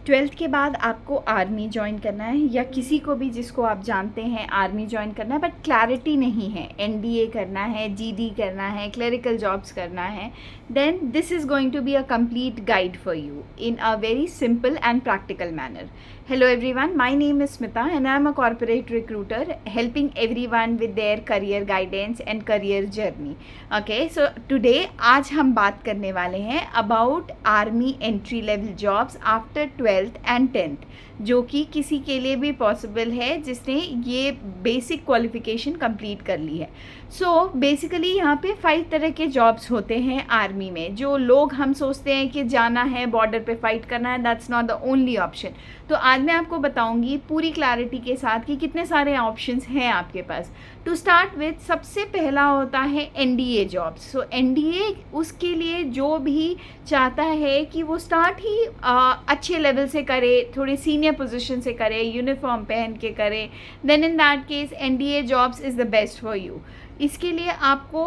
Twelfth के बाद आपको आर्मी ज्वाइन करना है या किसी को भी जिसको आप जानते हैं आर्मी ज्वाइन करना है, बट क्लैरिटी नहीं है, एनडीए करना है, जीडी करना है, क्लरिकल जॉब्स करना है, then this is going to be a complete guide for you in a very simple and practical manner. Hello everyone, my name is Smita and I am a corporate recruiter helping everyone with their career guidance and career journey. Okay, so today आज हम बात करने वाले हैं about army entry level jobs after 12th and 10th, जो कि किसी के लिए भी पॉसिबल है जिसने ये बेसिक क्वालिफिकेशन कंप्लीट कर ली है. सो बेसिकली यहाँ पे 5 तरह के जॉब्स होते हैं आर्मी में. जो लोग हम सोचते हैं कि जाना है बॉर्डर पे फाइट करना है, that's not the only option. तो आज मैं आपको बताऊंगी पूरी क्लैरिटी के साथ कि कितने सारे ऑप्शंस हैं आपके पास. टू स्टार्ट विथ, सबसे पहला होता है एनडीए जॉब्स. सो एनडीए उसके लिए जो भी चाहता है कि वो स्टार्ट ही अच्छे लेवल से करे, थोड़ी सीनियर पोजीशन से करे, यूनिफॉर्म पहन के करे, then in that case NDA jobs is the best for you. इसके लिए आपको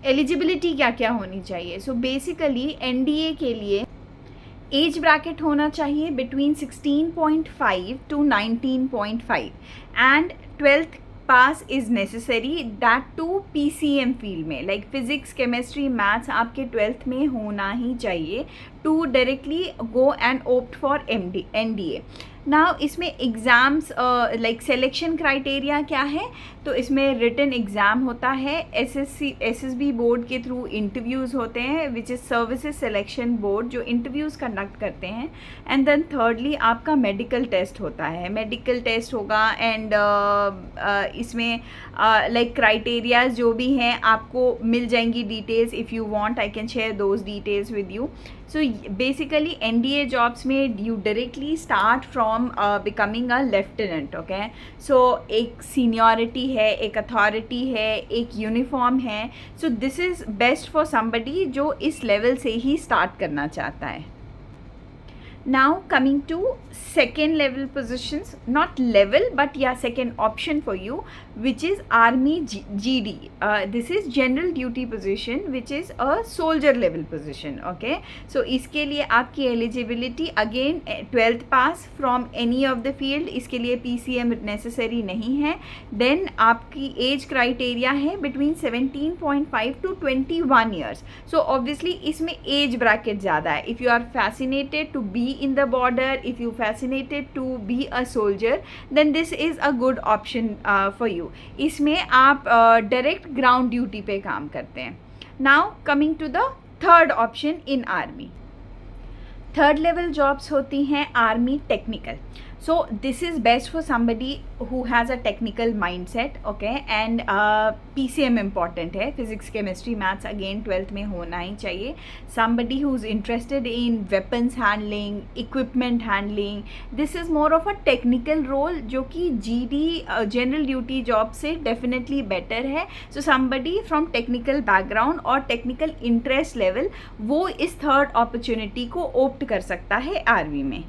एलिजिबिलिटी क्या क्या होनी चाहिए. सो बेसिकली एनडीए के लिए एज ब्रैकेट होना चाहिए between 16.5 to 19.5 and 12th pass is necessary, that to PCM field में, लाइक फिजिक्स, केमिस्ट्री, मैथ्स आपके 12th में होना ही चाहिए to directly go and opt for NDA. Now इसमें एग्ज़ाम्स लाइक सिलेक्शन क्राइटेरिया क्या है, तो इसमें रिटन एग्ज़ाम होता है, एसएसबी बोर्ड के थ्रू इंटरव्यूज़ होते हैं, which is services selection board, जो इंटरव्यूज़ कंडक्ट करते हैं. एंड देन थर्डली आपका मेडिकल टेस्ट होता है, मेडिकल टेस्ट होगा. एंड इसमें लाइक क्राइटेरियाज जो भी हैं आपको मिल जाएंगी details. If you want I can share those details with you. So basically NDA jobs में you directly start from becoming a lieutenant. Okay, so एक सीनियरिटी है, एक अथॉरिटी है, एक यूनिफॉर्म है. So this is best for somebody जो इस level से ही स्टार्ट करना चाहता है. Now coming to second level positions, not level but yeah second option for you, which is army GD. This is general duty position which is a soldier level position. Okay, so इसके लिए आपकी eligibility again 12th pass from any of the field, इसके लिए PCM necessary नहीं है. then आपकी age criteria है between 17.5 to 21 years. so obviously इसमें age bracket ज़्यादा है. if you are fascinated to be in the border, if you fascinated to be a soldier, then this is a good option for you. इसमें आप direct ground duty पे काम करते हैं. Now coming to the third option in army. Third level jobs होती हैं army technical. So this is best for somebody who has a technical mind set. Okay, and PCM important है, physics, chemistry, maths again 12th में होना ही चाहिए. Somebody who is interested in weapons handling, equipment handling. This is more of a technical role जो कि GD general duty job से definitely better है. So somebody from technical background और technical interest level वो इस थर्ड अपॉर्चुनिटी को opt कर सकता है आर्मी में.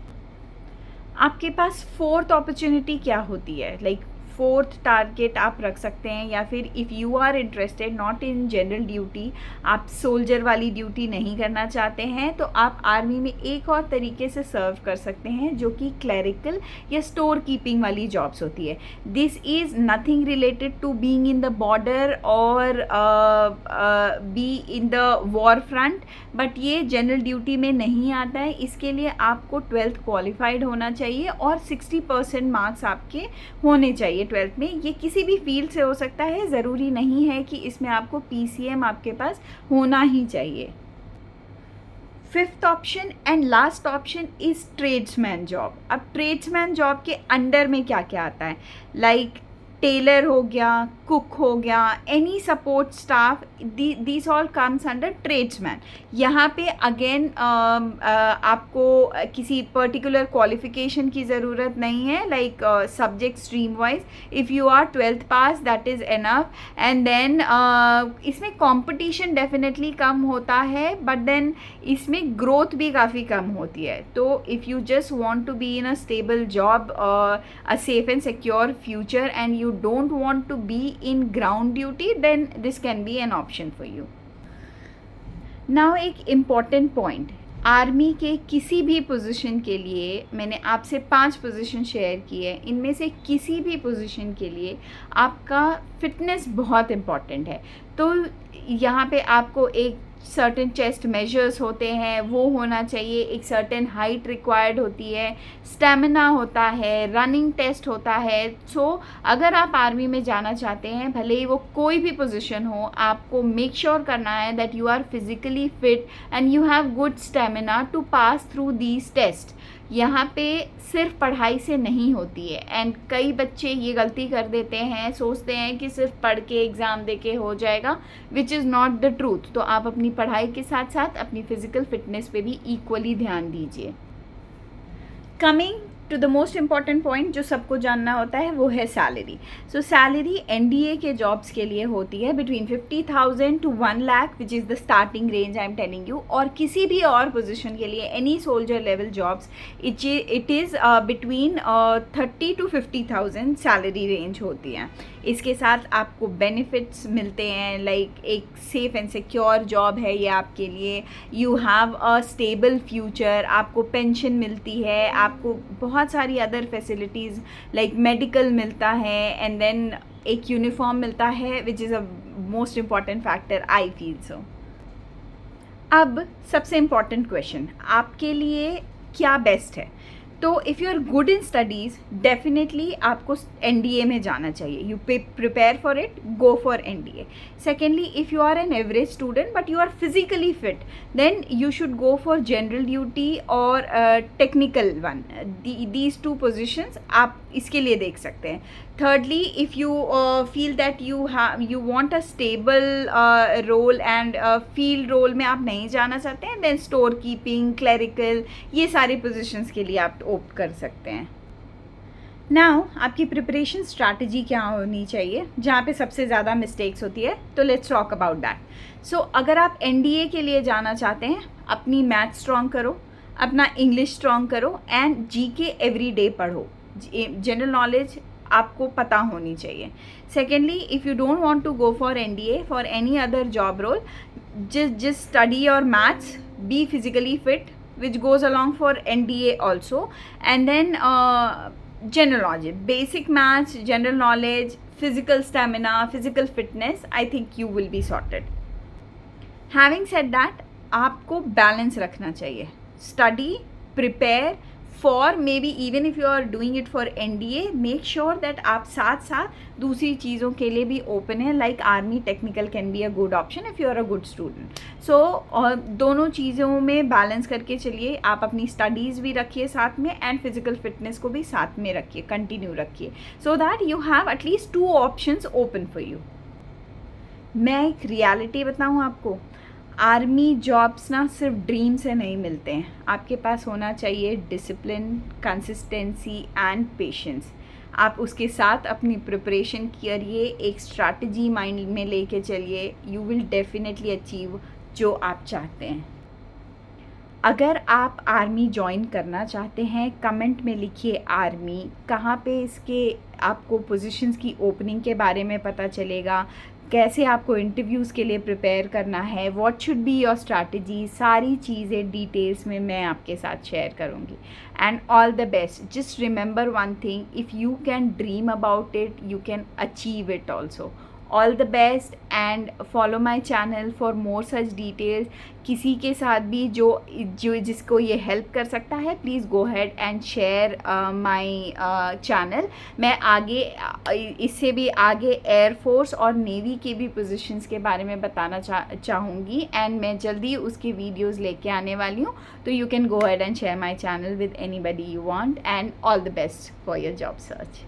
आपके पास फोर्थ अपॉर्चुनिटी क्या होती है, लाइक फोर्थ टारगेट आप रख सकते हैं, या फिर if you are interested not in general duty, आप सोल्जर वाली ड्यूटी नहीं करना चाहते हैं, तो आप आर्मी में एक और तरीके से सर्व कर सकते हैं जो कि क्लरिकल या स्टोर कीपिंग वाली जॉब्स होती है. This is nothing related to being in the border और be in the war front, but ये जनरल ड्यूटी में नहीं आता है. इसके लिए आपको 12th क्वालिफाइड होना चाहिए और 60% मार्क्स आपके होने चाहिए 12th में. ये किसी भी फील्ड से हो सकता है, ज़रूरी नहीं है कि इसमें आपको पीसीएम आपके पास होना ही चाहिए. Fifth option and last option is tradesman job. अब ट्रेड्समैन जॉब के अंडर में क्या क्या आता है, लाइक टेलर हो गया, कुक हो गया, any support staff, this all comes under tradesman. यहाँ पे अगेन आपको किसी पर्टिकुलर क्वालिफिकेशन की ज़रूरत नहीं है, like subject stream wise. If you are 12th pass that is enough. And then इसमें कंपटीशन डेफिनेटली कम होता है, बट देन इसमें ग्रोथ भी काफ़ी कम होती है. तो if you just want to be in a stable job, a safe and secure future, and you don't want to be in ground duty, then this can be an option for you. Now एक important point, army के किसी भी position के लिए मैंने आपसे 5 position share की है, इनमें से किसी भी पोजीशन के लिए आपका फिटनेस बहुत इम्पॉर्टेंट है। तो यहाँ पे आपको एक सर्टेन चेस्ट मेजर्स होते हैं, वो होना चाहिए, एक सर्टेन हाइट रिक्वायर्ड होती है, स्टेमिना होता है, रनिंग टेस्ट होता है। सो अगर आप आर्मी में जाना चाहते हैं, भले ही वो कोई भी पोजीशन हो, आपको मेक श्योर करना है that you are physically fit and you have good stamina to pass through these test. यहाँ पे सिर्फ पढ़ाई से नहीं होती है, एंड कई बच्चे ये गलती कर देते हैं, सोचते हैं कि सिर्फ पढ़ के एग्ज़ाम दे के हो जाएगा, which is not the truth. तो आप अपनी पढ़ाई के साथ साथ अपनी फिज़िकल फिटनेस पे भी इक्वली ध्यान दीजिए। Coming to the most important point जो सबको जानना होता है, वो है सैलरी। सो सैलरी एनडीए के जॉब्स के लिए होती है between 50,000 to 1 lakh, which is the starting range I am telling you. और किसी भी और पोजीशन के लिए any soldier level jobs it is between 30 to 50,000 salary range होती है। इसके साथ आपको बेनिफिट्स मिलते हैं, लाइक एक सेफ़ एंड सिक्योर जॉब है ये आपके लिए, you have a stable future, आपको पेंशन मिलती है, आपको बहुत सारी अदर फैसिलिटीज़ लाइक मेडिकल मिलता है, एंड देन एक यूनिफॉर्म मिलता है, which is a most important factor I feel so. अब सबसे इम्पॉर्टेंट क्वेश्चन, आपके लिए क्या बेस्ट है? तो if you are good in studies, definitely आपको एनडीए में जाना चाहिए। You prepare for it, go for NDA. Secondly, if you are an average student but you are physically fit, then you should go for general duty और technical one. These 2 positions आप इसके लिए देख सकते हैं। Thirdly, if you feel that you want a stable role and field role में आप नहीं जाना चाहते हैं, then स्टोर कीपिंग, क्लरिकल, ये सारी पोजीशंस के लिए आप ओप्ट कर सकते हैं। नाउ आपकी प्रिपरेशन स्ट्रैटेजी क्या होनी चाहिए, जहाँ पे सबसे ज़्यादा मिस्टेक्स होती है, तो लेट्स टॉक अबाउट दैट। सो अगर आप एनडीए के लिए जाना चाहते हैं, अपनी मैथ स्ट्रॉन्ग करो, अपना इंग्लिश स्ट्रॉन्ग करो, एंड जीके एवरी डे पढ़ो। जनरल नॉलेज आपको पता होनी चाहिए। Secondly, if you don't want to go for NDA, for any other job role, just study your maths, be physically fit, which goes along for NDA also, and then general knowledge, basic maths, general knowledge, physical stamina, physical fitness, I think you will be sorted. Having said that, आपको balance रखना चाहिए, study, prepare for, maybe even if you are doing it for NDA, make sure that आप साथ साथ दूसरी चीज़ों के लिए भी ओपन है, like army technical can be a good option if you are a good student. So दोनों चीज़ों में बैलेंस करके चलिए, आप अपनी स्टडीज़ भी रखिए साथ में, एंड फिजिकल फिटनेस को भी साथ में रखिए, कंटिन्यू रखिए, so that you have at least 2 options open for you. मैं एक रियलिटी बताऊँ आपको, आर्मी जॉब्स ना सिर्फ ड्रीम से नहीं मिलते हैं, आपके पास होना चाहिए डिसिप्लिन, कंसिस्टेंसी एंड पेशेंस। आप उसके साथ अपनी प्रिपरेशन करिए, एक स्ट्रैटेजी माइंड में लेके चलिए, यू विल डेफिनेटली अचीव जो आप चाहते हैं। अगर आप आर्मी ज्वाइन करना चाहते हैं, कमेंट में लिखिए आर्मी, कहाँ पे इसके आपको पोजीशंस की ओपनिंग के बारे में पता चलेगा, कैसे आपको इंटरव्यूज़ के लिए प्रिपेयर करना है, what should be your strategy, सारी चीज़ें डिटेल्स में मैं आपके साथ शेयर करूँगी। And all the best, just remember one thing, if you can dream about it, you can achieve it also. All the best and follow my channel for more such details. किसी के साथ भी जो जिसको ये help कर सकता है, please go had and share my channel. मैं आगे इससे भी आगे एयरफोर्स और नेवी के भी पोजीशंस के बारे में बताना चाहूँगी, एंड मैं जल्दी उसकी वीडियोज़ लेके आने वाली हूँ। तो you can go had and share my channel with anybody you want, and all the best for your job search.